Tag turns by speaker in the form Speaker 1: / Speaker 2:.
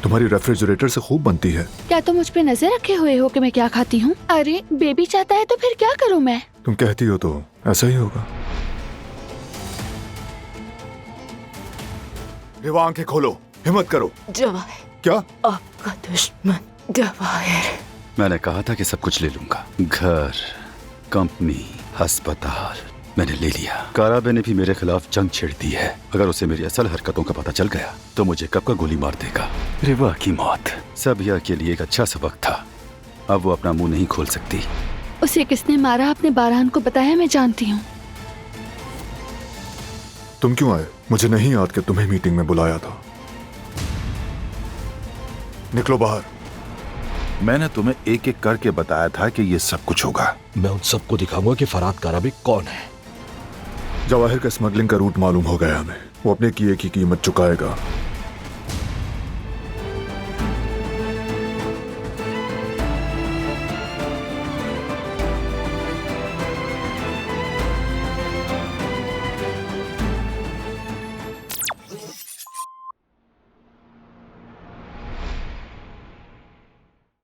Speaker 1: तुम्हारी रेफ्रिजरेटर से खूब बनती है।
Speaker 2: क्या तुम मुझ पे नजर रखे हुए हो कि मैं क्या खाती हूँ? अरे बेबी चाहता है तो फिर क्या करूँ मैं?
Speaker 1: तुम कहती हो तो ऐसा ही होगा। रेवा आंखें खोलो, हिम्मत करो।
Speaker 3: जवाहिर,
Speaker 1: क्या?
Speaker 3: आपका दुश्मन जवाहिर।
Speaker 4: मैंने कहा था कि सब कुछ ले लूंगा, घर, कंपनी, अस्पताल, मैंने ले लिया। काराबे ने भी मेरे खिलाफ जंग छेड़ दी है। अगर उसे मेरी असल हरकतों का पता चल गया तो मुझे कब का गोली मार देगा। रेवा की मौत सबिया के लिए एक अच्छा सबक था। अब वो अपना मुंह नहीं खोल सकती।
Speaker 2: उसे किसने मारा अपने बारहान को बताया, मैं जानती हूँ।
Speaker 1: तुम क्यों आए? मुझे नहीं याद कि तुम्हें मीटिंग में बुलाया था। निकलो बाहर।
Speaker 5: मैंने तुम्हें एक एक करके बताया था कि ये सब कुछ होगा।
Speaker 6: मैं उन सबको दिखाऊंगा कि फराद काराबी कौन है।
Speaker 1: जवाहिर का स्मगलिंग का रूट मालूम हो गया हमें। वो अपने किए की कीमत चुकाएगा।